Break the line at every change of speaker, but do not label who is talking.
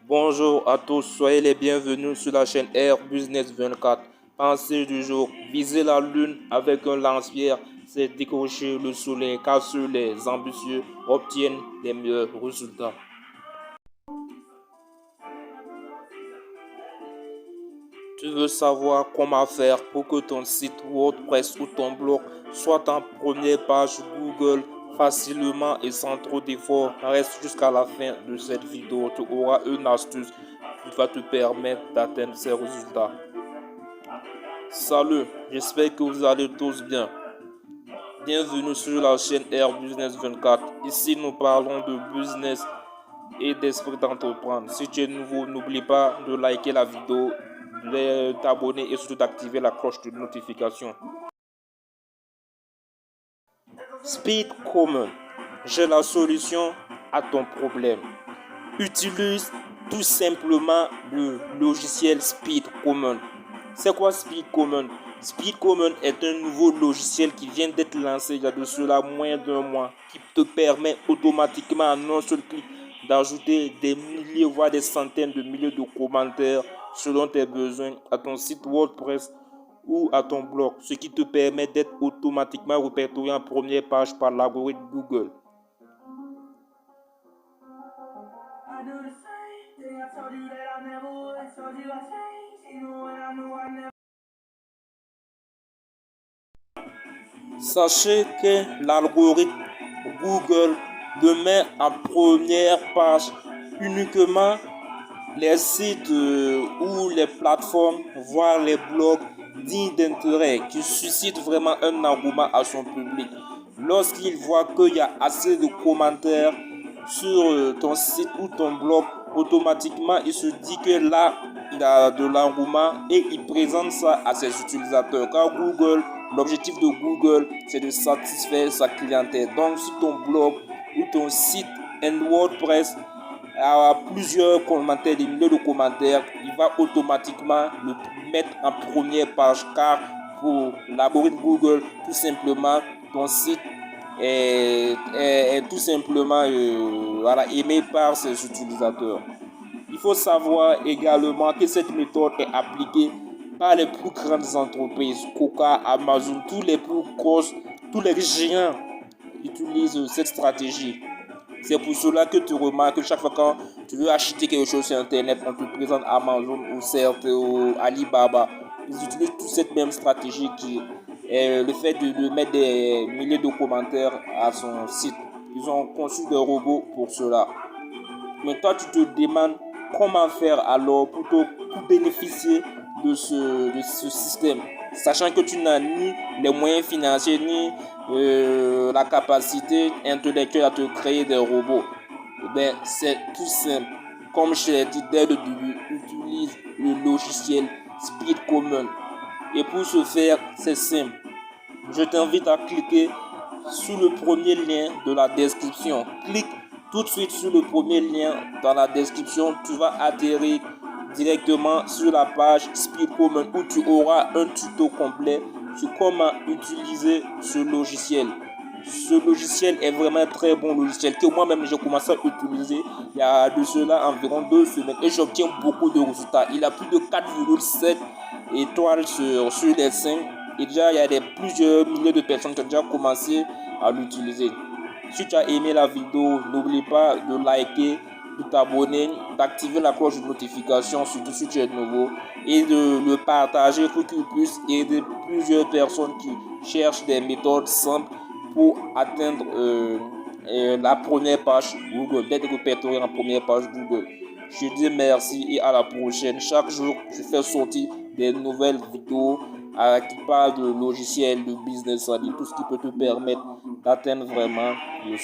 Bonjour à tous, soyez les bienvenus sur la chaîne Air Business 24. Pensée du jour, viser la lune avec un lance-pierre, c'est décrocher le soleil car seuls les ambitieux obtiennent les meilleurs résultats. Tu veux savoir comment faire pour que ton site WordPress ou ton blog soit en première page Google facilement et sans trop d'efforts? Reste jusqu'à la fin de cette vidéo, tu auras une astuce qui va te permettre d'atteindre ces résultats. Salut, j'espère que vous allez tous bien. Bienvenue sur la chaîne Air Business 24. Ici, nous parlons de business et d'esprit d'entreprendre. Si tu es nouveau, n'oublie pas de liker la vidéo, de t'abonner et surtout d'activer la cloche de notification. Speed Common, j'ai la solution à ton problème. Utilise tout simplement le logiciel Speed Common. C'est quoi Speed Common? Speed Common est un nouveau logiciel qui vient d'être lancé il y a de cela moins d'un mois, qui te permet automatiquement en un seul clic d'ajouter des milliers voire des centaines de milliers de commentaires selon tes besoins à ton site WordPress ou à ton blog, ce qui te permet d'être automatiquement répertorié en première page par l'algorithme Google. Sachez que l'algorithme Google ne met en première page uniquement les sites ou les plateformes, voire les blogs dignes d'intérêt, qui suscitent vraiment un engouement à son public. Lorsqu'il voit qu'il y a assez de commentaires sur ton site ou ton blog, automatiquement il se dit que là, il a de l'engouement et il présente ça à ses utilisateurs. Car Google, l'objectif de Google, c'est de satisfaire sa clientèle. Donc, si ton blog ou ton site en WordPress a plusieurs commentaires, des milliers de commentaires, il va automatiquement le mettre en première page car pour l'algorithme Google, tout simplement, ton site est tout simplement aimé par ses utilisateurs. Il faut savoir également que cette méthode est appliquée par les plus grandes entreprises, Coca, Amazon, tous les géants utilisent cette stratégie. C'est pour cela que tu remarques que chaque fois quand tu veux acheter quelque chose sur Internet, on te présente Amazon ou certes ou Alibaba. Ils utilisent toute cette même stratégie qui est le fait de mettre des milliers de commentaires à son site. Ils ont conçu des robots pour cela. Mais toi, tu te demandes comment faire alors pour bénéficier de ce système, sachant que tu n'as ni les moyens financiers ni la capacité intellectuelle à te créer des robots. Ben, c'est tout simple. Comme je l'ai dit dès le début, utilise le logiciel Speed Common. Et pour ce faire, c'est simple. Je t'invite à cliquer sur le premier lien de la description. Clique tout de suite sur le premier lien dans la description. Tu vas atterrir directement sur la page Speed Common où tu auras un tuto complet sur comment utiliser ce logiciel. Ce logiciel est vraiment un très bon logiciel que moi-même j'ai commencé à utiliser il y a de cela environ 2 semaines et j'obtiens beaucoup de résultats. Il a plus de 4,7 étoiles sur les 5 et déjà il y a plusieurs milliers de personnes qui ont déjà commencé à l'utiliser. Si tu as aimé la vidéo, n'oublie pas de liker, de t'abonner, d'activer la cloche de notification, surtout si tu es nouveau, et de le partager pour qu'il puisse aider plusieurs personnes qui cherchent des méthodes simples pour atteindre la première page Google, d'être répertorié en première page Google. Je dis merci et à la prochaine. Chaque jour, je fais sortir des nouvelles vidéos qui parlent de logiciels, de business, tout ce qui peut te permettre d'atteindre vraiment le